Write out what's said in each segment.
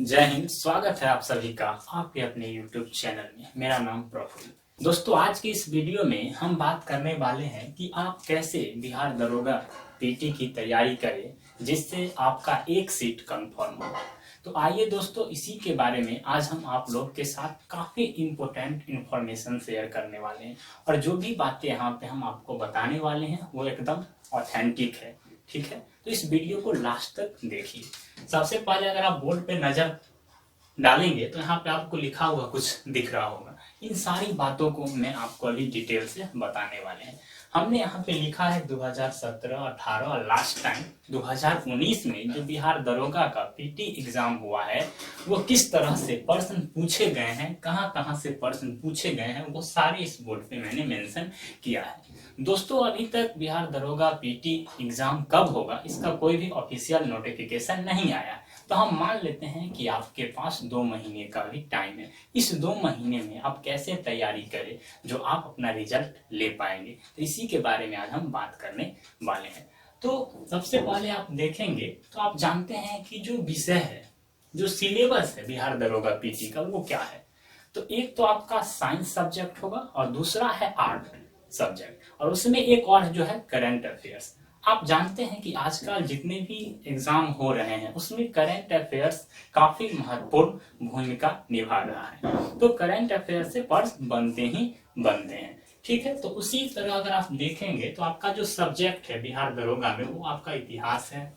जय हिंद। स्वागत है आप सभी का आपके अपने YouTube चैनल में। मेरा नाम प्रफुल्ल। दोस्तों, आज की इस वीडियो में हम बात करने वाले हैं कि आप कैसे बिहार दरोगा पीटी की तैयारी करें जिससे आपका एक सीट कंफर्म हो। तो आइए दोस्तों, इसी के बारे में आज हम आप लोग के साथ काफी इंपॉर्टेंट इंफॉर्मेशन शेयर करने वाले हैं और जो भी बातें यहाँ पे हम आपको बताने वाले हैं वो एकदम ऑथेंटिक है। ठीक है, तो इस वीडियो को लास्ट तक देखिए। सबसे पहले अगर आप बोर्ड पे नजर डालेंगे तो यहाँ पे आपको लिखा हुआ कुछ दिख रहा होगा। इन सारी बातों को मैं आपको अभी डिटेल से बताने वाले हैं। हमने यहाँ पे लिखा है 2017, 18 और लास्ट टाइम 2019 में जो बिहार दरोगा का पीटी एग्जाम हुआ है वो किस तरह से प्रश्न पूछे गए हैं, कहाँ कहाँ से प्रश्न पूछे गए हैं, वो सारे इस बोर्ड पे मैंने मेंशन किया है। दोस्तों, अभी तक बिहार दरोगा पीटी एग्जाम कब होगा इसका कोई भी ऑफिशियल नोटिफिकेशन नहीं आया, तो हम मान लेते हैं कि आपके पास 2 महीने का भी टाइम है। इस 2 महीने में आप कैसे तैयारी करें जो आप अपना रिजल्ट ले पाएंगे, तो इसी के बारे में आज हम बात करने वाले हैं। तो सबसे पहले आप देखेंगे तो आप जानते हैं कि जो विषय है, जो सिलेबस है बिहार दरोगा पीटी का, वो क्या है। तो एक तो आपका साइंस सब्जेक्ट होगा और दूसरा है आर्ट सब्जेक्ट, और उसमें एक और जो है करंट अफेयर्स। आप जानते हैं कि आजकल जितने भी एग्जाम हो रहे हैं उसमें करंट अफेयर्स काफी महत्वपूर्ण भूमिका निभा रहा है। तो करंट अफेयर्स से प्रश्न बनते ही बनते हैं। ठीक है, तो उसी तरह अगर आप देखेंगे तो आपका जो सब्जेक्ट है बिहार दरोगा में वो आपका इतिहास है,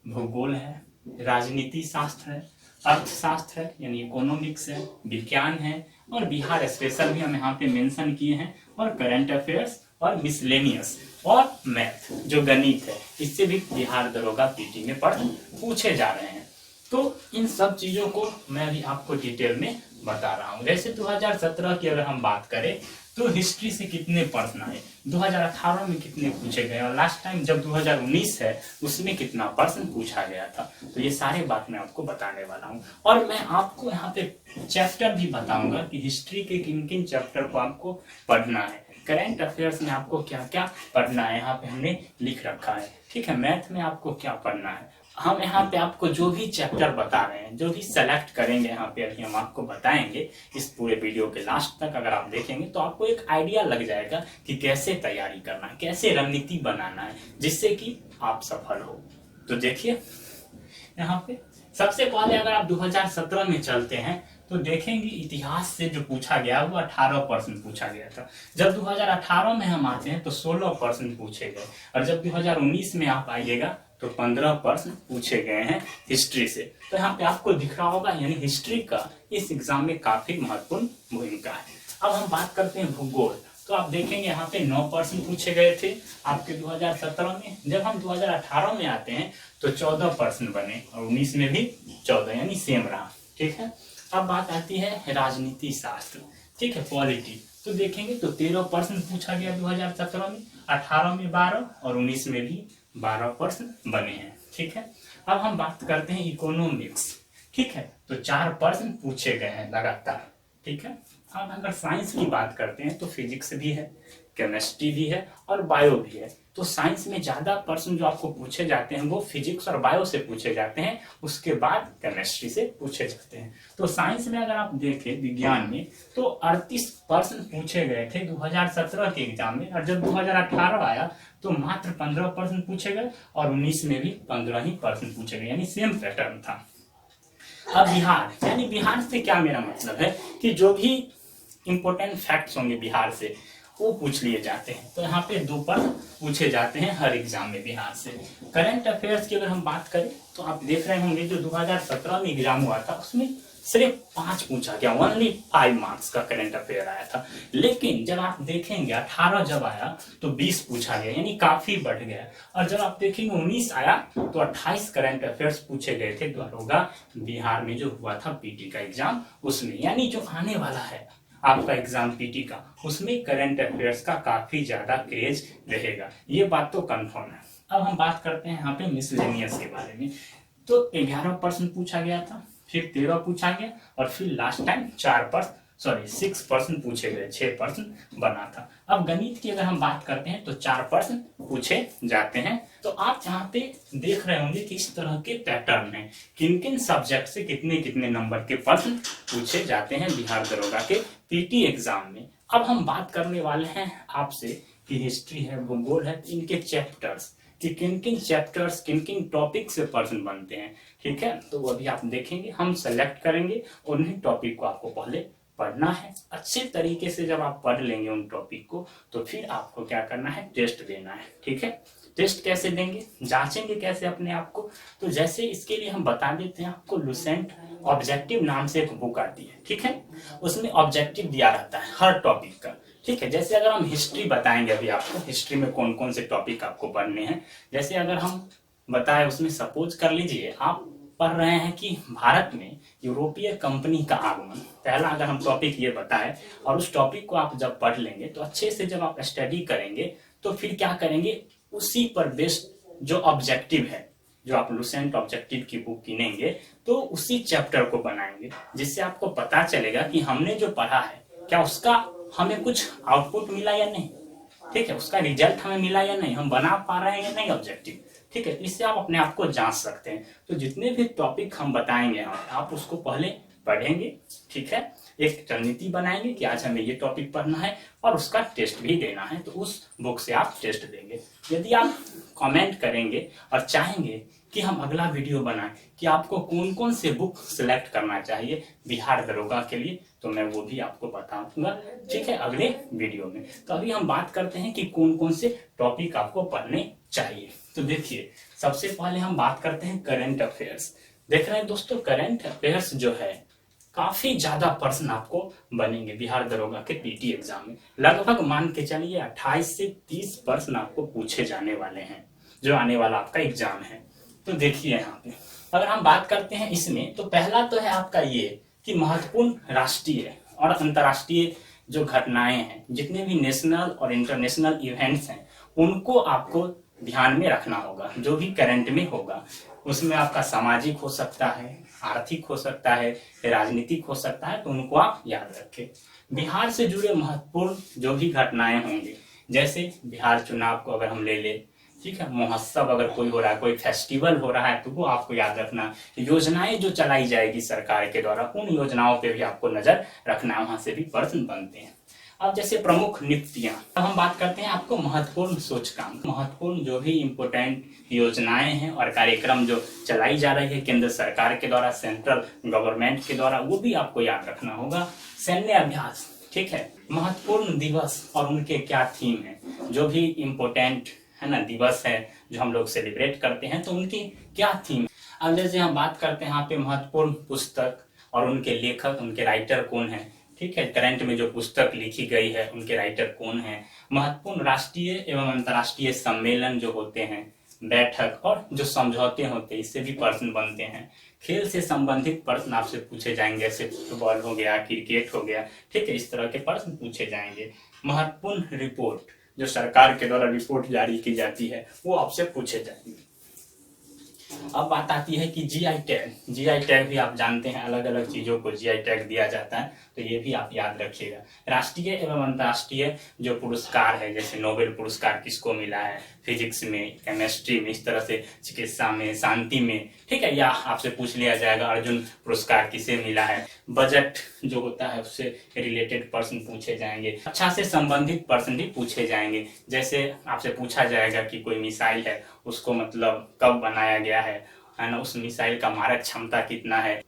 भूगोल है, राजनीति शास्त्र है, अर्थशास्त्र है यानी इकोनॉमिक्स है, विज्ञान है और बिहार स्पेशल भी हम यहाँ पे मेंशन किए हैं, और करंट अफेयर्स और मिसलेनियस और मैथ जो गणित है, इससे भी बिहार दरोगा पीटी में प्रश्न पूछे जा रहे हैं। तो इन सब चीजों को मैं भी आपको डिटेल में बता रहा हूँ। जैसे 2017 की अगर हम बात करें तो हिस्ट्री से कितने प्रश्न आए, 2018 में कितने पूछे गए और लास्ट टाइम जब 2019 है उसमें कितना प्रश्न पूछा गया था, तो ये सारे बात मैं आपको बताने वाला हूँ। और मैं आपको यहाँ पे चैप्टर भी बताऊंगा कि हिस्ट्री के किन किन चैप्टर को आपको पढ़ना है, करंट अफेयर्स में आपको क्या क्या पढ़ना है यहाँ पे हमने लिख रखा है। ठीक है, मैथ में आपको क्या पढ़ना है, हम यहाँ पे आपको जो भी चैप्टर बता रहे हैं, जो भी सेलेक्ट करेंगे यहाँ पे अभी हम आपको बताएंगे। इस पूरे वीडियो के लास्ट तक अगर आप देखेंगे तो आपको एक आइडिया लग जाएगा कि कैसे तैयारी करना है, कैसे रणनीति बनाना है जिससे कि आप सफल हो। तो देखिए यहाँ पे सबसे पहले अगर आप 2017 में चलते हैं तो देखेंगे इतिहास से जो पूछा गया वो 18 प्रश्न पूछा गया था। जब 2018 में हम आते हैं तो 16 प्रश्न पूछे गए, और जब 2019 में आप आइएगा तो 15 प्रश्न पूछे गए हैं हिस्ट्री से। तो यहाँ पे आपको दिख रहा होगा यानी हिस्ट्री का इस एग्जाम में काफी महत्वपूर्ण भूमिका है। अब हम बात करते हैं भूगोल, तो आप देखेंगे यहाँ पे 9 प्रश्न पूछे गए थे आपके 2017 में। जब हम 2018 में आते हैं तो 14 प्रश्न बने और 19 में भी 14 यानी सेम रहा। ठीक है, अब बात आती है राजनीति शास्त्र, ठीक है, पॉलिटी। तो देखेंगे तो 13 प्रश्न पूछा गया 2017 में, 18 में 12 और 19 में भी 12 प्रश्न बने हैं। ठीक है, अब हम बात करते हैं इकोनॉमिक्स। ठीक है, तो 4 प्रश्न पूछे गए हैं लगातार। ठीक है, अब अगर साइंस की बात करते हैं तो फिजिक्स भी है, केमिस्ट्री भी है और बायो भी है। तो साइंस में ज्यादा प्रश्न जो आपको पूछे जाते हैं वो फिजिक्स और बायो से पूछे जाते हैं, उसके बाद केमिस्ट्री से पूछे जाते हैं। तो साइंस में अगर आप देखें विज्ञान में तो 38 प्रश्न पूछे गए थे 2017 के एग्जाम में, और जब 2018 आया तो मात्र 15 प्रश्न पूछे गए और 19 में भी 15 ही प्रश्न पूछे गए, यानी सेम पैटर्न था। अब बिहार, यानी बिहार से क्या मेरा मतलब है कि जो भी इंपॉर्टेंट फैक्ट्स होंगे बिहार से वो पूछ लिए जाते हैं। तो यहाँ पे 2 प्रश्न पूछे जाते हैं हर एग्जाम में बिहार से। करंट अफेयर्स की अगर हम बात करें तो आप देख रहे होंगे जो 2017 में एग्जाम हुआ था उसमें सिर्फ 5 पूछा गया, ओनली 5 मार्क्स का करंट अफेयर आया था। लेकिन जब आप देखेंगे 18 जब आया तो 20 पूछा गया, यानी काफी बढ़ गया। और जब आप देखेंगे 19 आया तो 28 करंट अफेयर्स पूछे गए थे दरोगा बिहार में जो हुआ था पीटी का एग्जाम उसमें। यानी जो आने वाला है आपका एग्जाम पीटी का उसमें करंट अफेयर्स का काफी ज्यादा क्रेज रहेगा, ये बात तो कंफर्म है। अब हम बात करते हैं यहाँ पे मिसलेनियस के बारे में। तो 11 प्रश्न पूछा गया था, फिर 13 पूछा गया और फिर लास्ट टाइम 4 प्रश्न सॉरी 6 प्रश्न पूछे गए, 6 प्रश्न बना था। अब गणित की अगर हम बात करते हैं तो 4 प्रश्न पूछे जाते हैं। तो आप यहाँ पे देख रहे होंगे कि इस तरह के पैटर्न है, किन किन सब्जेक्ट से कितने कितने नंबर के प्रश्न पूछे जाते हैं बिहार दरोगा के पीटी एग्जाम में। अब हम बात करने वाले हैं आपसे कि हिस्ट्री है, भूगोल है, इनके चैप्टर्स कि किन किन चैप्टर्स किन किन टॉपिक से प्रश्न बनते हैं। ठीक है, तो वो अभी आप देखेंगे, हम सेलेक्ट करेंगे और उन्हीं टॉपिक को आपको पहले पढ़ना है। अच्छे तरीके से जब आप पढ़ लेंगे उन टॉपिक को तो फिर आपको क्या करना है, टेस्ट देना है। ठीक है, टेस्ट कैसे देंगे, जांचेंगे कैसे अपने आप को, तो जैसे इसके लिए हम बता देते हैं आपको, लुसेंट ऑब्जेक्टिव नाम से एक बुक आती है। ठीक है, उसमें ऑब्जेक्टिव दिया रहता है हर टॉपिक का। ठीक है, जैसे अगर हम हिस्ट्री बताएंगे अभी आपको, हिस्ट्री में कौन कौन से टॉपिक आपको पढ़ने हैं, जैसे अगर हम बताए उसमें सपोज कर लीजिए आप पढ़ रहे हैं कि भारत में यूरोपीय कंपनी का आगमन, पहला अगर हम टॉपिक ये बताए और उस टॉपिक को आप जब पढ़ लेंगे तो अच्छे से जब आप स्टडी करेंगे तो फिर क्या करेंगे, उसी पर बेस्ड जो ऑब्जेक्टिव है, जो आप लुसेंट ऑब्जेक्टिव की बुक किनेंगे तो उसी चैप्टर को बनाएंगे, जिससे आपको पता चलेगा कि हमने जो पढ़ा है क्या उसका हमें कुछ आउटपुट मिला या नहीं। ठीक है, उसका रिजल्ट हमें मिला या नहीं, हम बना पा रहे हैं या नहीं ऑब्जेक्टिव। ठीक है, इससे आप अपने आप को जांच सकते हैं। तो जितने भी टॉपिक हम बताएंगे आप उसको पहले पढ़ेंगे। ठीक है, एक रणनीति बनाएंगे कि आज हमें ये टॉपिक पढ़ना है और उसका टेस्ट भी देना है, तो उस बुक से आप टेस्ट देंगे। यदि आप कमेंट करेंगे और चाहेंगे कि हम अगला वीडियो बनाएं कि आपको कौन कौन से बुक सिलेक्ट करना चाहिए बिहार दरोगा के लिए, तो मैं वो भी आपको बताऊंगा। ठीक है, अगले वीडियो में। तो अभी हम बात करते हैं कि कौन कौन से टॉपिक आपको पढ़ने चाहिए। तो देखिए, सबसे पहले हम बात करते हैं करंट अफेयर्स। देख रहे हैं दोस्तों, करंट अफेयर्स जो है काफी ज्यादा प्रश्न आपको बनेंगे बिहार दरोगा के पीटी एग्जाम में। लगभग मान के चलिए 28 से 30 प्रश्न आपको पूछे जाने वाले हैं जो आने वाला आपका एग्जाम है। तो देखिए यहाँ पे अगर हम बात करते हैं इसमें, तो पहला तो है आपका ये कि महत्वपूर्ण राष्ट्रीय और अंतर्राष्ट्रीय जो घटनाएं हैं, जितने भी नेशनल और इंटरनेशनल इवेंट्स हैं, उनको आपको ध्यान में रखना होगा। जो भी करंट में होगा उसमें आपका सामाजिक हो सकता है, आर्थिक हो सकता है, राजनीतिक हो सकता है, तो उनको आप याद रखें। बिहार से जुड़े महत्वपूर्ण जो भी घटनाएं होंगी, जैसे बिहार चुनाव को अगर हम ले ले, ठीक है, महोत्सव अगर कोई हो रहा है, कोई फेस्टिवल हो रहा है, तो वो आपको याद रखना। योजनाएं जो चलाई जाएगी सरकार के द्वारा, उन योजनाओं पे भी आपको नजर रखना, वहां से भी प्रश्न बनते हैं। अब जैसे प्रमुख नियुक्तियां, अब हम बात करते हैं आपको महत्वपूर्ण सूचकांक, महत्वपूर्ण जो भी इम्पोर्टेंट योजनाएं हैं और कार्यक्रम जो चलाई जा रही है केंद्र सरकार के द्वारा, सेंट्रल गवर्नमेंट के द्वारा, वो भी आपको याद रखना होगा। सैन्य अभ्यास, ठीक है, महत्वपूर्ण दिवस और उनके क्या थीम है, जो भी इम्पोर्टेंट है ना दिवस है जो हम लोग सेलिब्रेट करते हैं, तो उनकी क्या थीम। अब जैसे हम बात करते हैं यहाँ पे महत्वपूर्ण पुस्तक और उनके लेखक, उनके राइटर कौन है। ठीक है, करंट में जो पुस्तक लिखी गई है उनके राइटर कौन है। महत्वपूर्ण राष्ट्रीय एवं अंतर्राष्ट्रीय सम्मेलन जो होते हैं, बैठक और जो समझौते होते हैं, इससे भी प्रश्न बनते हैं। खेल से संबंधित प्रश्न आपसे पूछे जाएंगे, जैसे फुटबॉल हो गया, क्रिकेट हो गया, ठीक है, इस तरह के प्रश्न पूछे जाएंगे। महत्वपूर्ण रिपोर्ट, जो सरकार के द्वारा रिपोर्ट जारी की जाती है, वो आपसे पूछे जाएंगे। अब बात आती है कि जीआई टैग, जीआई टैग भी आप जानते हैं, अलग अलग चीजों को जीआई टैग दिया जाता है, तो ये भी आप याद रखिएगा। राष्ट्रीय एवं अंतर्राष्ट्रीय जो पुरस्कार है, जैसे नोबेल पुरस्कार किसको मिला है, फिजिक्स में, केमिस्ट्री में, इस तरह से चिकित्सा में, शांति में, ठीक है, या आपसे पूछ लिया जाएगा अर्जुन पुरस्कार किसे मिला है। बजट जो होता है उससे रिलेटेड प्रश्न पूछे जाएंगे, शिक्षा से संबंधित प्रश्न भी पूछे जाएंगे। जैसे आपसे पूछा जाएगा कि कोई मिसाइल है, उसको मतलब कब बनाया गया है ना, उस मिसाइल का मारक क्षमता कितना है।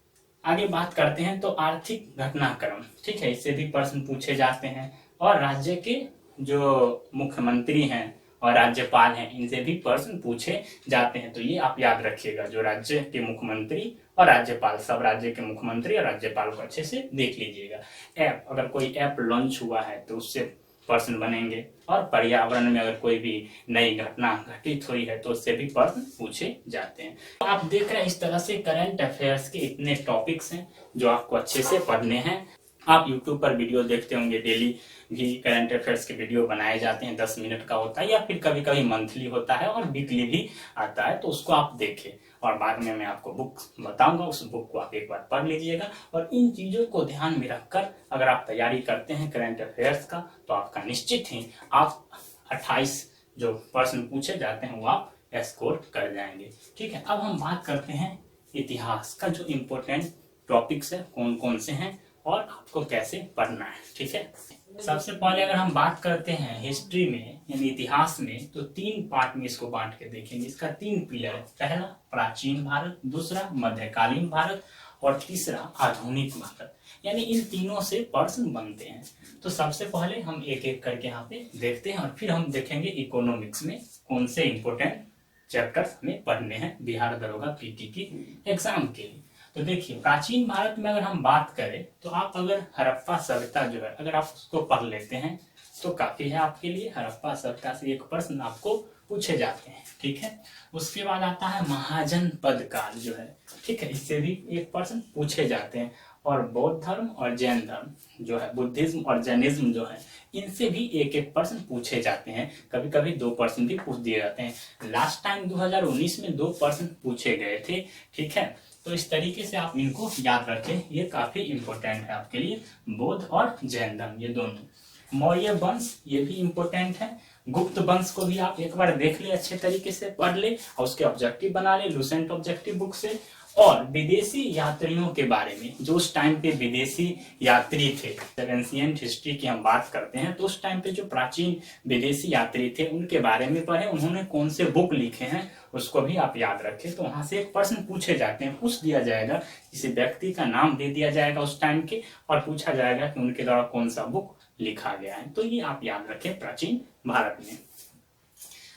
आगे बात करते हैं तो आर्थिक घटनाक्रम, ठीक है, इससे भी प्रश्न पूछे जाते हैं। और राज्य के जो मुख्यमंत्री हैं और राज्यपाल हैं, इनसे भी प्रश्न पूछे जाते हैं। तो ये आप याद रखिएगा, जो राज्य के मुख्यमंत्री और राज्यपाल, सब राज्य के मुख्यमंत्री और राज्यपाल को अच्छे से देख लीजिएगा। ऐप, अगर कोई ऐप लॉन्च हुआ है तो उससे प्रश्न बनेंगे। और पर्यावरण में अगर कोई भी नई घटना घटित हुई है तो उससे भी प्रश्न पूछे जाते हैं। तो आप देख रहे हैं इस तरह से करंट अफेयर्स के इतने टॉपिक्स हैं जो आपको अच्छे से पढ़ने हैं। आप YouTube पर वीडियो देखते होंगे, डेली भी करंट अफेयर्स के वीडियो बनाए जाते हैं, 10 मिनट का होता है, या फिर कभी कभी मंथली होता है और वीकली भी आता है, तो उसको आप देखें। और बाद में मैं आपको बुक बताऊंगा, उस बुक को आप एक बार पढ़ लीजिएगा। और इन चीज़ों को ध्यान में रखकर अगर आप तैयारी करते हैं करंट अफेयर्स का तो आपका निश्चित ही आप 28 जो प्रश्न पूछे जाते हैं वो आप स्कोर कर जाएंगे। ठीक है, अब हम बात करते हैं इतिहास का जो इम्पोर्टेंट टॉपिक्स है कौन कौन से हैं और आपको कैसे पढ़ना है। ठीक है, सबसे पहले अगर हम बात करते हैं हिस्ट्री में यानी इतिहास में, तो 3 पार्ट में इसको बांट के देखेंगे। इसका 3 पिलर है, पहला प्राचीन भारत, दूसरा मध्यकालीन भारत और तीसरा आधुनिक भारत। यानी इन तीनों से प्रश्न बनते हैं। तो सबसे पहले हम एक एक करके यहाँ पे देखते हैं और फिर हम देखेंगे इकोनॉमिक्स में कौन से इंपोर्टेंट चैप्टर्स हमें पढ़ने हैं बिहार दरोगा पीटी की एग्जाम के लिए। तो देखिए, प्राचीन भारत में अगर हम बात करें तो आप अगर हड़प्पा सभ्यता जो है अगर आप उसको पढ़ लेते हैं तो काफी है आपके लिए। हड़प्पा सभ्यता से एक प्रश्न आपको पूछे जाते हैं। ठीक है, उसके बाद आता है महाजनपद काल जो है, ठीक है, इससे भी एक प्रश्न पूछे जाते हैं। और बौद्ध धर्म और जैन धर्म जो है, बुद्धिज्म और जैनिज्म जो है, इनसे भी एक एक प्रश्न पूछे जाते हैं। कभी कभी 2 प्रश्न भी पूछ दिए जाते हैं। लास्ट टाइम 2019 में 2 प्रश्न पूछे गए थे। ठीक है, तो इस तरीके से आप इनको याद रखें, ये काफी इंपॉर्टेंट है आपके लिए। बौद्ध और जैन धर्म ये दोनों। मौर्य वंश ये भी इंपॉर्टेंट है। गुप्त वंश को भी आप एक बार देख ले, अच्छे तरीके से पढ़ ले और उसके ऑब्जेक्टिव बना ले लुसेंट ऑब्जेक्टिव बुक से। और विदेशी यात्रियों के बारे में, जो उस टाइम पे विदेशी यात्री थे, जब एंशिएंट हिस्ट्री की हम बात करते हैं तो उस टाइम पे जो प्राचीन विदेशी यात्री थे उनके बारे में पढ़े, उन्होंने कौन से बुक लिखे हैं उसको भी आप याद रखें। तो वहां से एक प्रश्न पूछे जाते हैं, पूछ दिया जाएगा, किसी व्यक्ति का नाम दे दिया जाएगा उस टाइम के और पूछा जाएगा कि उनके द्वारा कौन सा बुक लिखा गया है। तो ये आप याद रखें प्राचीन भारत में।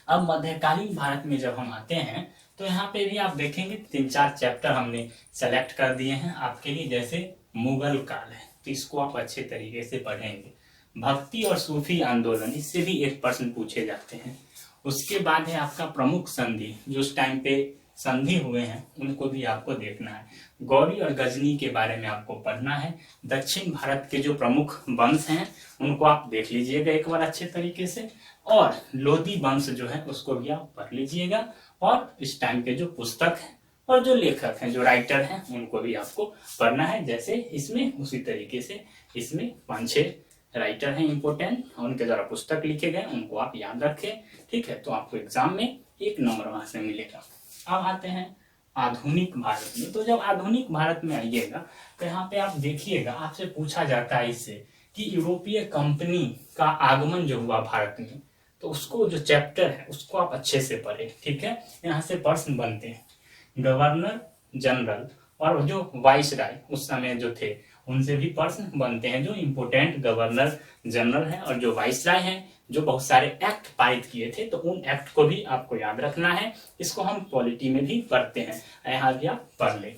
अब मध्यकालीन भारत में जब हम आते हैं तो यहाँ पे भी आप देखेंगे 3-4 चैप्टर हमने सेलेक्ट कर दिए हैं आपके लिए। जैसे मुगल काल है तो इसको आप अच्छे तरीके से पढ़ेंगे। भक्ति और सूफी आंदोलन, इससे भी एक प्रश्न पूछे जाते हैं। उसके बाद है आपका प्रमुख संधि, जो उस टाइम पे संधि हुए हैं उनको भी आपको देखना है। गौरी और गजनी के बारे में आपको पढ़ना है। दक्षिण भारत के जो प्रमुख वंश हैं उनको आप देख लीजिएगा एक बार अच्छे तरीके से। और लोधी वंश जो है उसको भी आप पढ़ लीजिएगा। और इस टाइम के जो पुस्तक है और जो लेखक हैं, जो राइटर हैं, उनको भी आपको पढ़ना है। जैसे इसमें उसी तरीके से इसमें 5-6 राइटर हैं इंपोर्टेंट, उनके द्वारा पुस्तक लिखे गए, उनको आप याद रखें। ठीक है, तो आपको एग्जाम में 1 नंबर वहां से मिलेगा। अब आते हैं आधुनिक भारत में। तो जब आधुनिक भारत में आइएगा तो यहाँ पे आप देखिएगा, आपसे पूछा जाता है इससे कि यूरोपीय कंपनी का आगमन जो हुआ भारत में, तो उसको जो चैप्टर है उसको आप अच्छे से पढ़ें। ठीक है, यहाँ से प्रश्न बनते हैं। गवर्नर जनरल और जो वाइस राय उस समय जो थे उनसे भी प्रश्न बनते हैं। जो इम्पोर्टेंट गवर्नर जनरल है और जो वाइस राय है, जो बहुत सारे एक्ट पारित किए थे, तो उन एक्ट को भी आपको याद रखना है। इसको हम पॉलिटी में भी पढ़ते हैं, यहाँ भी आप पढ़ ले।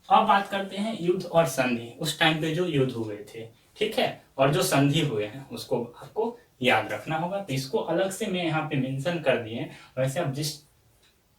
अब बात करते हैं युद्ध और संधि, उस टाइम पे जो युद्ध हुए थे। ठीक है, और जो संधि हुए हैं उसको आपको याद रखना होगा। तो इसको अलग से मैं यहाँ पे मेंशन कर दिए। वैसे आप जिस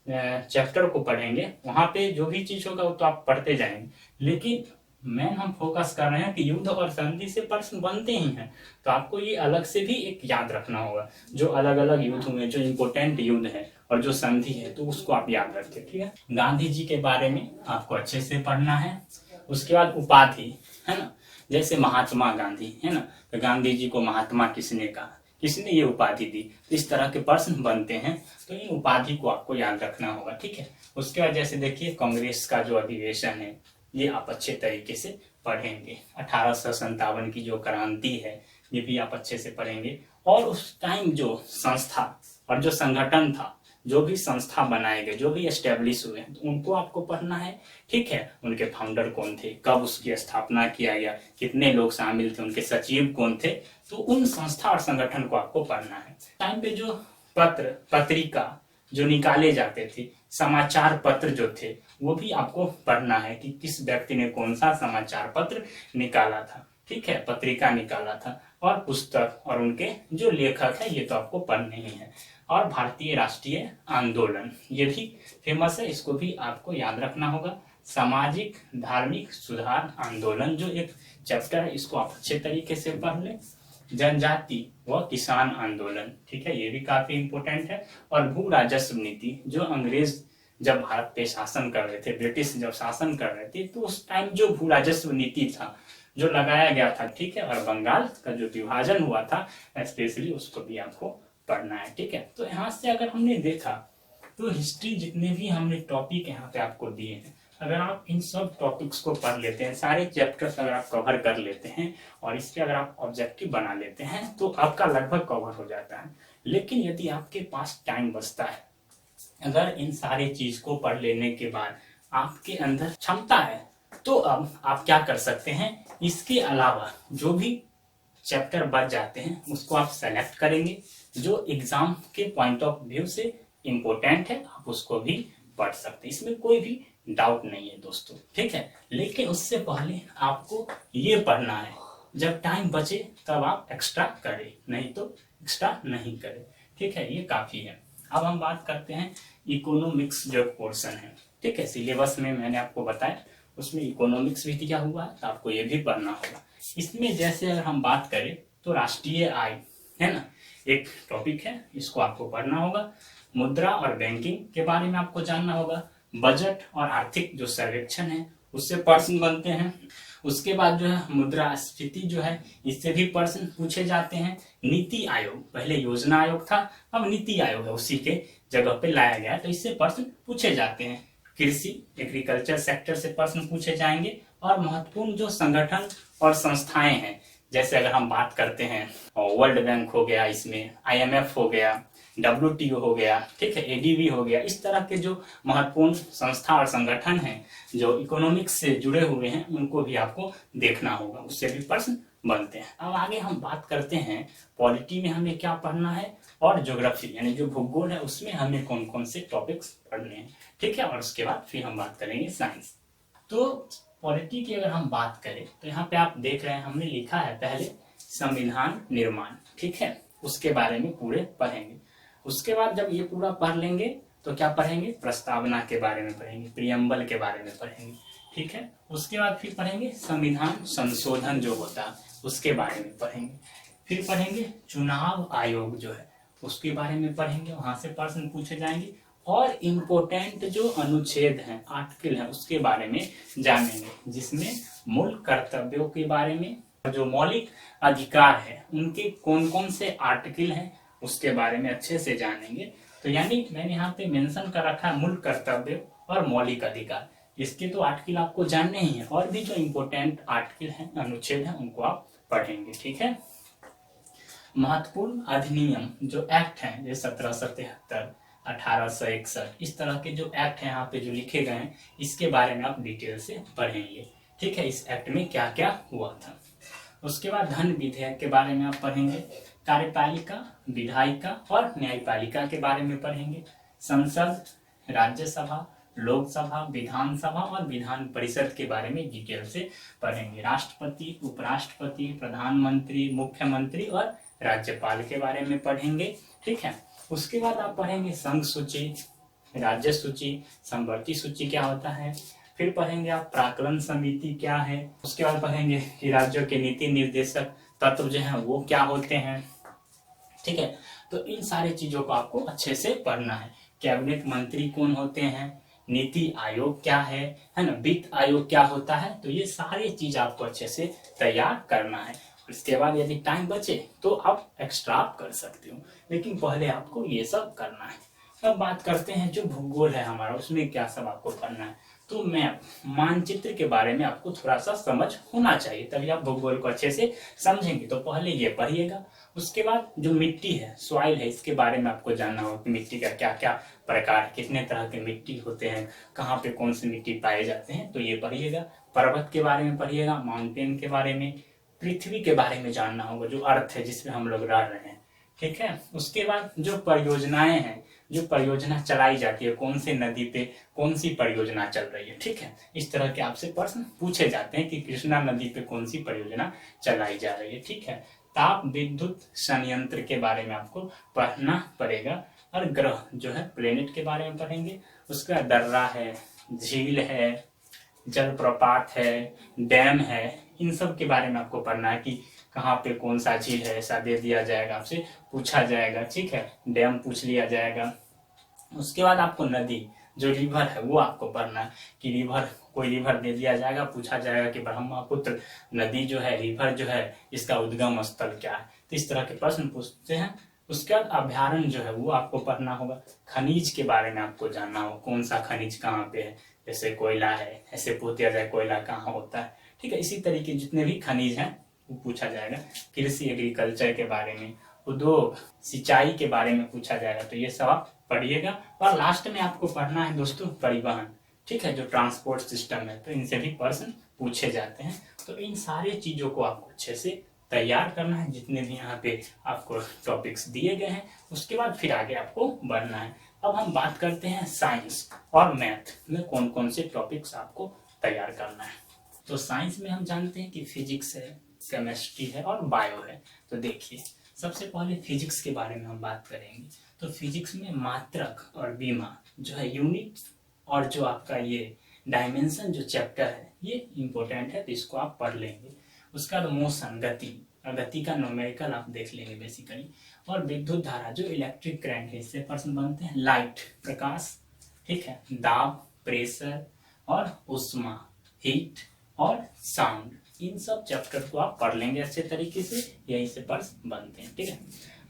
चैप्टर को पढ़ेंगे वहां पे जो भी चीज होगा वो तो आप पढ़ते जाएंगे, लेकिन मेन हम फोकस कर रहे हैं कि युद्ध और संधि से प्रश्न बनते ही हैं। तो आपको ये अलग से भी एक याद रखना होगा, जो अलग अलग युद्ध हुए, जो इम्पोर्टेंट युद्ध है और जो संधि है, तो उसको आप याद रखें। ठीक है, गांधी जी के बारे में आपको अच्छे से पढ़ना है। उसके बाद उपाधि है ना, जैसे महात्मा गांधी है ना, तो गांधी जी को महात्मा किसने कहा, किसने ये उपाधि दी, इस तरह के प्रश्न बनते हैं। तो इन उपाधि को आपको याद रखना होगा। ठीक है, उसके बाद जैसे देखिए कांग्रेस का जो अधिवेशन है ये आप अच्छे तरीके से पढ़ेंगे। 1857 की जो क्रांति है ये भी आप अच्छे से पढ़ेंगे। और उस टाइम जो संस्था और जो संगठन था, जो भी संस्था बनाए गए, जो भी एस्टेब्लिश हुए, तो उनको आपको पढ़ना है। ठीक है, उनके फाउंडर कौन थे, कब उसकी स्थापना किया गया, कितने लोग शामिल थे, उनके सचिव कौन थे, तो उन संस्था और संगठन को आपको पढ़ना है। टाइम पे जो पत्रिका जो निकाले जाते थे, समाचार पत्र जो थे, वो भी आपको पढ़ना है कि किस व्यक्ति ने कौन सा समाचार पत्र निकाला था। ठीक है, पत्रिका निकाला था। और पुस्तक और उनके जो लेखक है ये तो आपको पढ़ने ही है। और भारतीय राष्ट्रीय आंदोलन ये भी फेमस है, इसको भी आपको याद रखना होगा। सामाजिक धार्मिक सुधार आंदोलन जो एक चैप्टर है, इसको आप अच्छे तरीके से पढ़ लें। जनजाति व किसान आंदोलन, ठीक है, ये भी काफी इंपोर्टेंट है। और भू राजस्व नीति जो अंग्रेज जब भारत पे शासन कर रहे थे, ब्रिटिश जब शासन कर रहे थे, तो उस टाइम जो भू राजस्व नीति था जो लगाया गया था, ठीक है, और बंगाल का जो विभाजन हुआ था स्पेशली, उसको भी आपको पढ़ना है, ठीक है। तो यहाँ से अगर हमने देखा तो हिस्ट्री जितने भी हमने टॉपिक यहाँ पे आपको दिए हैं, अगर आप इन सब टॉपिक्स को पढ़ लेते हैं, सारे चैप्टर्स अगर आप कवर कर लेते हैं और इसके अगर आप ऑब्जेक्टिव बना लेते हैं तो आपका लगभग कवर हो जाता है। लेकिन यदि आपके पास टाइम बचता है, अगर इन सारे चीज को पढ़ लेने के बाद आपके अंदर क्षमता है, तो अब आप क्या कर सकते हैं, इसके अलावा जो भी चैप्टर बच जाते हैं उसको आप सेलेक्ट करेंगे, जो एग्जाम के पॉइंट ऑफ व्यू से इम्पोर्टेंट है, आप उसको भी पढ़ सकते हैं, इसमें कोई भी डाउट नहीं है दोस्तों, ठीक है। लेकिन उससे पहले आपको ये पढ़ना है, जब टाइम बचे तब आप एक्स्ट्रा करें, नहीं तो एक्स्ट्रा नहीं करें, ठीक है, ये काफी है। अब हम बात करते हैं इकोनॉमिक्स जो पोर्शन है, ठीक है, सिलेबस में मैंने आपको बताया उसमें इकोनॉमिक्स भी दिया हुआ है, तो आपको ये भी पढ़ना होगा। इसमें जैसे अगर हम बात करें तो राष्ट्रीय आय है ना, एक टॉपिक है, इसको आपको पढ़ना होगा। मुद्रा और बैंकिंग के बारे में आपको जानना होगा। बजट और आर्थिक जो सर्वेक्षण है उससे प्रश्न बनते हैं। उसके बाद जो है मुद्रास्फीति जो है, इससे भी प्रश्न पूछे जाते हैं। नीति आयोग, पहले योजना आयोग था, अब नीति आयोग है, उसी के जगह पे लाया गया है, तो इससे प्रश्न पूछे जाते हैं। कृषि एग्रीकल्चर सेक्टर से प्रश्न पूछे जाएंगे। और महत्वपूर्ण जो संगठन और संस्थाएं हैं, जैसे अगर हम बात करते हैं वर्ल्ड बैंक हो गया, इसमें IMF हो गया, WTO हो गया, ठीक है, ADB हो गया, इस तरह के जो महत्वपूर्ण संस्था और संगठन हैं जो इकोनॉमिक्स से जुड़े हुए हैं, उनको भी आपको देखना होगा, उससे भी प्रश्न बनते हैं। अब आगे हम बात करते हैं पॉलिटी में हमें क्या पढ़ना है, और ज्योग्राफी यानी जो भूगोल है उसमें हमें कौन कौन से टॉपिक्स पढ़ने हैं, ठीक है। और उसके बाद फिर हम बात करेंगे साइंस। तो पॉलिटी की अगर हम बात करें तो यहाँ पे आप देख रहे हैं हमने लिखा है पहले संविधान निर्माण, ठीक है, उसके बारे में पूरे पढ़ेंगे। उसके बाद जब ये पूरा पढ़ लेंगे तो क्या पढ़ेंगे, प्रस्तावना के बारे में पढ़ेंगे, प्रियम्बल के बारे में पढ़ेंगे, ठीक है। उसके बाद फिर पढ़ेंगे संविधान संशोधन जो होता है उसके बारे में पढ़ेंगे। फिर पढ़ेंगे चुनाव आयोग जो है उसके बारे में पढ़ेंगे, वहां से प्रश्न पूछे जाएंगे। और इम्पोर्टेंट जो अनुच्छेद हैं, आर्टिकल है, उसके बारे में जानेंगे, जिसमें मूल कर्तव्यों के बारे में, जो मौलिक अधिकार है उनके कौन कौन से आर्टिकल हैं उसके बारे में अच्छे से जानेंगे। तो यानी मैंने यहाँ पे मेंशन कर रखा है मूल कर्तव्य और मौलिक अधिकार, इसके तो आर्टिकल आपको जानने ही है, और भी जो इम्पोर्टेंट आर्टिकल हैं, अनुच्छेद हैं, उनको आप पढ़ेंगे, ठीक है। महत्वपूर्ण अधिनियम जो एक्ट हैं, जैसे 1773, 1861, इस तरह के जो एक्ट हैं यहाँ पे जो लिखे गए हैं, इसके बारे में आप डिटेल से पढ़ेंगे, ठीक है, इस एक्ट में क्या क्या हुआ था। उसके बाद धन विधेयक के बारे में आप पढ़ेंगे। कार्यपालिका, विधायिका और न्यायपालिका के बारे में पढ़ेंगे। संसद, राज्यसभा, लोकसभा, विधानसभा और विधान परिषद के बारे में डिटेल से पढ़ेंगे। राष्ट्रपति, उपराष्ट्रपति, प्रधानमंत्री, मुख्यमंत्री और राज्यपाल के बारे में पढ़ेंगे, ठीक है। उसके बाद आप पढ़ेंगे संघ सूची, राज्य सूची, समवर्ती सूची क्या होता है। फिर पढ़ेंगे आप प्राक्कलन समिति क्या है। उसके बाद पढ़ेंगे कि राज्यों के नीति निर्देशक तत्व जो है वो क्या होते हैं, ठीक है। तो इन सारी चीजों को आपको अच्छे से पढ़ना है। कैबिनेट मंत्री कौन होते हैं, नीति आयोग क्या है ना, वित्त आयोग क्या होता है, तो ये सारी चीज आपको अच्छे से तैयार करना है। इसके बाद यदि टाइम बचे तो आप एक्स्ट्रा आप कर सकते हो, लेकिन पहले आपको ये सब करना है। अब बात करते हैं जो भूगोल है हमारा, उसमें क्या सब आपको करना है। तो मैप, मानचित्र के बारे में आपको थोड़ा सा समझ होना चाहिए, तभी आप भूगोल को अच्छे से समझेंगे। तो पहले ये पढ़िएगा। उसके बाद जो मिट्टी है, सॉइल है, इसके बारे में आपको जानना होगा कि मिट्टी का क्या क्या प्रकार, कितने तरह के मिट्टी होते हैं, कहाँ पे कौन सी मिट्टी पाए जाते हैं, तो ये पढ़िएगा। पर्वत के बारे में पढ़िएगा, माउंटेन के बारे में, पृथ्वी के बारे में जानना होगा, जो अर्थ है जिसमें हम लोग रह रहे हैं, ठीक है। उसके बाद जो परियोजनाएं हैं, जो परियोजना चलाई जाती है, कौन सी नदी पे कौन सी परियोजना चल रही है, ठीक है, इस तरह के आपसे प्रश्न पूछे जाते हैं कि कृष्णा नदी पे कौन सी परियोजना चलाई जा रही है, ठीक है। ताप विद्युत संयंत्र के बारे में आपको पढ़ना पड़ेगा। और ग्रह जो है, प्लेनेट के बारे में पढ़ेंगे। उसके बाद दर्रा है, झील है, जलप्रपात है, डैम है, इन सब के बारे में आपको पढ़ना है कि कहाँ पे कौन सा झील है, ऐसा दे दिया जाएगा, आपसे पूछा जाएगा, ठीक है, डैम पूछ लिया जाएगा। उसके बाद आपको नदी, जो रिवर है वो आपको पढ़ना है कि रिवर, कोई रिवर दे दिया जाएगा, पूछा जाएगा कि ब्रह्मपुत्र नदी जो है, रिवर जो है, इसका उद्गम स्थल क्या है, तो इस तरह के प्रश्न पूछते हैं। उसके बाद अभ्यारण्य जो है वो आपको पढ़ना होगा। खनिज के बारे में आपको जानना होगा, कौन सा खनिज कहाँ पे है, जैसे कोयला है, ऐसे पूछ दिया जाए कोयला कहाँ होता है, ठीक है। इसी तरीके जितने भी खनिज हैं वो पूछा जाएगा। कृषि एग्रीकल्चर के बारे में, उद्योग, सिंचाई के बारे में पूछा जाएगा, तो ये सब आप पढ़िएगा। और लास्ट में आपको पढ़ना है दोस्तों परिवहन, ठीक है, जो ट्रांसपोर्ट सिस्टम है, तो इनसे भी प्रश्न पूछे जाते हैं। तो इन सारे चीजों को आपको अच्छे से तैयार करना है, जितने भी यहाँ पे आपको टॉपिक्स दिए गए हैं। उसके बाद फिर आगे आपको बढ़ना है। अब हम बात करते हैं साइंस और मैथ में कौन कौन से टॉपिक्स आपको तैयार करना है। तो साइंस में हम जानते हैं कि फिजिक्स है, केमिस्ट्री है और बायो है। तो देखिए, सबसे पहले फिजिक्स के बारे में हम बात करेंगे। तो फिजिक्स में मात्रक और बीमा जो है, यूनिट और जो आपका ये डायमेंशन जो चैप्टर है, ये इंपॉर्टेंट है, तो इसको आप पढ़ लेंगे। उसका बाद मोशन, गति, और गति का न्यूमेरिकल आप देख लेंगे बेसिकली। और विद्युत धारा जो इलेक्ट्रिक करंट है, इससे प्रश्न बनते हैं। लाइट, प्रकाश, ठीक है, दाब, प्रेशर और उष्मा, हीट और साउंड, इन सब चैप्टर को आप पढ़ लेंगे अच्छे तरीके से, यही से प्रश्न बनते हैं, ठीक है।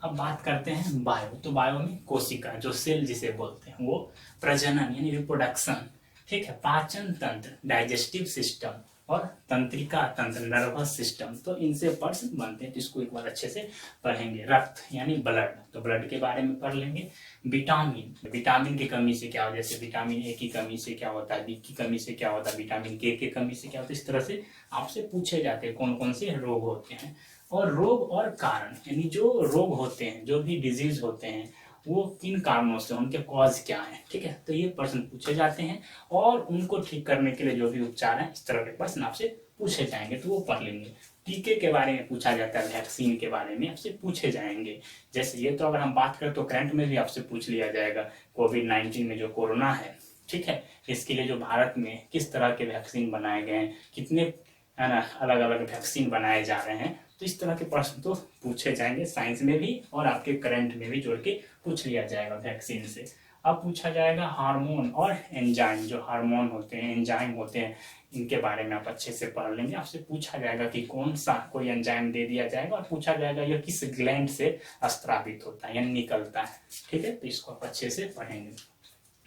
अब बात करते हैं बायो। तो बायो में कोशिका जो सेल जिसे बोलते हैं, वो प्रजनन यानी रिप्रोडक्शन, ठीक है, पाचन तंत्र, डाइजेस्टिव सिस्टम और तंत्रिका तंत्र, नर्वस सिस्टम, तो इनसे प्रश्न बनते हैं। तो इसको एक बार अच्छे से पढ़ेंगे। रक्त यानी ब्लड, तो ब्लड के बारे में पढ़ लेंगे। विटामिन, विटामिन की कमी से क्या होता है, जैसे विटामिन ए की कमी से क्या होता है, बी की कमी से क्या होता है, विटामिन के की कमी से क्या होता है, इस तरह से आपसे पूछे जाते हैं कौन कौन से रोग होते हैं। और रोग और कारण, यानी जो रोग होते हैं, जो भी डिजीज होते हैं, वो किन कारणों से, उनके कॉज क्या है, ठीक है, तो ये प्रश्न पूछे जाते हैं। और उनको ठीक करने के लिए जो भी उपचार है, इस तरह के प्रश्न आपसे पूछे जाएंगे, तो वो पढ़ लेंगे। टीके के बारे में पूछा जाता है, वैक्सीन के बारे में आपसे पूछे जाएंगे। जैसे ये तो अगर हम बात करें तो करंट में भी आपसे पूछ लिया जाएगा, कोविड-19 में जो कोरोना है, ठीक है, इसके लिए जो भारत में किस तरह के वैक्सीन बनाए गए हैं, कितने है ना अलग अलग वैक्सीन बनाए जा रहे हैं, तो इस तरह के प्रश्न तो पूछे जाएंगे साइंस में भी, और आपके करंट में भी जोड़ के पूछ लिया जाएगा वैक्सीन से। अब पूछा जाएगा हार्मोन और एंजाइम, जो हार्मोन होते हैं, एंजाइम होते हैं, इनके बारे में आप अच्छे से पढ़ लेंगे। आपसे पूछा जाएगा कि कौन सा कोई एंजाइम दे दिया जाएगा, और पूछा जाएगा यह किस ग्लैंड से स्रावित होता है या निकलता है, ठीक है, तो इसको आप अच्छे से पढ़ेंगे।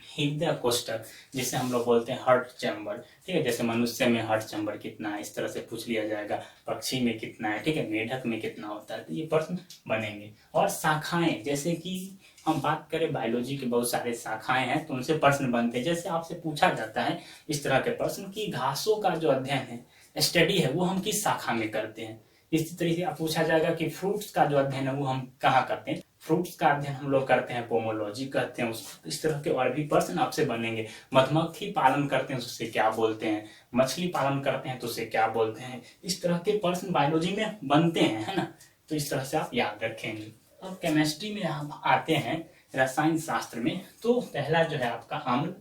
हृदय कोष्ठक, जिसे हम लोग बोलते हैं हार्ट चैम्बर, ठीक है, जैसे मनुष्य में हार्ट चैम्बर कितना है, इस तरह से पूछ लिया जाएगा। पक्षी में कितना है, ठीक है, मेढक में कितना होता है, तो ये प्रश्न बनेंगे। और शाखाएं, जैसे कि हम बात करें बायोलॉजी के बहुत सारे शाखाएं हैं, तो उनसे प्रश्न बनते हैं। जैसे आपसे पूछा जाता है इस तरह के प्रश्न कि घासों का जो अध्ययन है, स्टडी है, वो हम किस शाखा में करते हैं। इसी तरीके से पूछा जाएगा कि फ्रूट्स का जो अध्ययन है वो हम कहाँ करते हैं, फ्रूट्स का अध्ययन हम लोग करते हैं पोमोलॉजी कहते हैं उसको। इस तरह के और भी प्रश्न आपसे बनेंगे। मधुमक्खी पालन करते हैं तो उसे क्या बोलते हैं, मछली पालन करते हैं तो उसे क्या बोलते हैं, इस तरह के प्रश्न बायोलॉजी में बनते हैं, है ना, तो इस तरह से आप याद रखेंगे। अब केमिस्ट्री में हम आते हैं रसायन शास्त्र में, तो पहला जो है आपका अम्ल,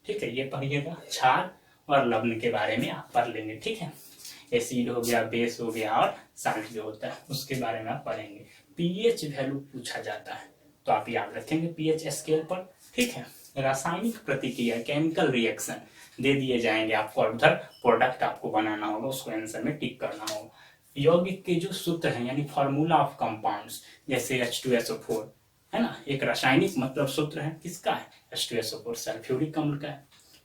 ठीक है, ये पढ़िएगा। क्षार और लवण के बारे में आप पढ़ लेंगे, ठीक है, एसिड हो गया, बेस हो गया और साल्ट जो होता है उसके बारे में आप पढ़ेंगे। पीएच वैल्यू पूछा जाता है, तो आप याद रखेंगे पीएच स्केल पर, ठीक है। रासायनिक प्रतिक्रिया, केमिकल रिएक्शन दे दिए जाएंगे आपको, और उधर प्रोडक्ट आपको बनाना होगा, उसको आंसर में टिक करना होगा। यौगिक के जो सूत्र हैं यानी फॉर्मूला ऑफ कंपाउंड्स, जैसे H2SO4 है ना, एक रासायनिक मतलब सूत्र है, किसका है, H2SO4 सल्फ्यूरिक अम्ल का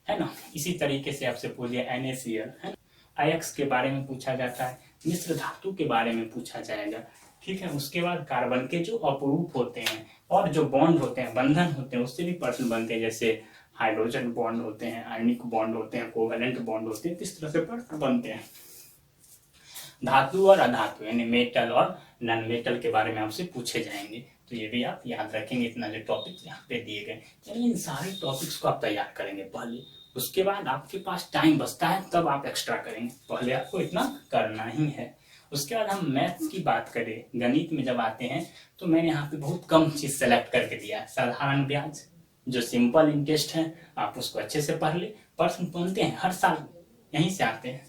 है ना। इसी तरीके से आपसे पूछ लिया NaCl है, आयक्स के बारे में पूछा जाता है, मिश्र धातु के बारे में पूछा जाएगा, ठीक है। उसके बाद कार्बन के जो अपरूप होते हैं और जो बॉन्ड होते हैं, बंधन होते हैं, उससे भी प्रश्न बनते हैं, जैसे हाइड्रोजन बॉन्ड होते हैं, आयनिक बॉन्ड होते हैं, कोवेलेंट बॉन्ड होते हैं, इस तरह से प्रश्न बनते हैं। धातु और अधातु यानी मेटल और नॉन मेटल के बारे में आपसे पूछे जाएंगे, तो ये भी आप याद रखेंगे। इतना जो टॉपिक्स यहाँ पे दिए गए, चलिए इन सारे टॉपिक्स को आप तैयार करेंगे पहले, उसके बाद आपके पास टाइम बचता है तब आप एक्स्ट्रा करेंगे, पहले आपको इतना करना ही है। उसके बाद हम मैथ्स की बात करें, गणित में जब आते हैं, तो मैंने यहाँ पे बहुत कम चीज सेलेक्ट करके दिया है। साधारण ब्याज जो सिंपल इंटरेस्ट है, आप उसको अच्छे से पढ़ ले, प्रश्न बनते हैं हर साल यहीं से आते हैं।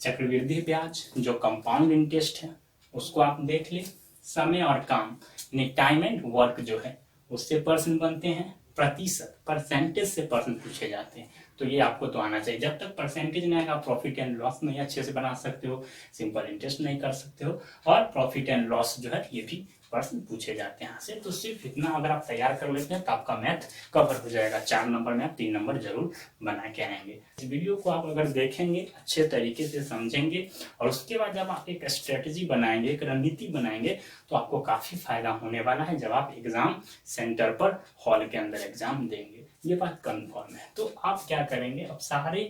चक्रवृद्धि ब्याज जो कंपाउंड इंटरेस्ट है, उसको आप देख ले। समय और काम यानी टाइम एंड वर्क जो है, उससे प्रश्न बनते हैं। प्रतिशत परसेंटेज से प्रश्न पूछे जाते हैं। तो ये आपको तो आना चाहिए। जब तक परसेंटेज नहीं आएगा, प्रॉफिट एंड लॉस नहीं अच्छे से बना सकते हो, सिंपल इंटरेस्ट नहीं कर सकते हो, और प्रॉफिट एंड लॉस जो है ये भी प्रश्न पूछे जाते हैं यहाँ से। तो सिर्फ इतना अगर आप तैयार कर लेते हैं तो आपका मैथ कवर हो जाएगा। 4 नंबर में आप 3 नंबर जरूर बना के आएंगे। इस वीडियो को आप अगर देखेंगे, अच्छे तरीके से समझेंगे, और उसके बाद जब आप एक स्ट्रेटेजी बनाएंगे, एक रणनीति बनाएंगे, तो आपको काफी फायदा होने वाला है जब आप एग्जाम सेंटर पर हॉल के अंदर एग्जाम देंगे। ये बात कंफर्म है। तो आप क्या करेंगे, अब सारे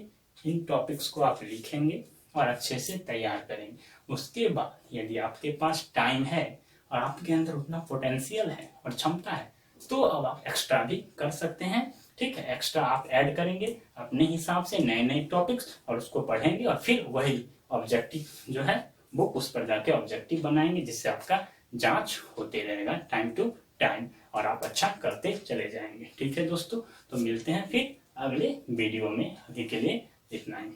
इन टॉपिक्स को आप लिखेंगे और अच्छे से तैयार करेंगे। उसके बाद यदि आपके पास टाइम है और आपके अंदर उतना पोटेंशियल है और क्षमता है, तो अब आप एक्स्ट्रा भी कर सकते हैं। ठीक है, एक्स्ट्रा आप ऐड करेंगे अपने हिसाब से नए नए टॉपिक्स, और उसको पढ़ेंगे, और फिर वही ऑब्जेक्टिव जो है वो उस पर जाके ऑब्जेक्टिव बनाएंगे, जिससे आपका जांच होते रहेगा टाइम टू टाइम, और आप अच्छा करते चले जाएंगे। ठीक है दोस्तों, तो मिलते हैं फिर अगले वीडियो में। अभी के लिए इतना ही।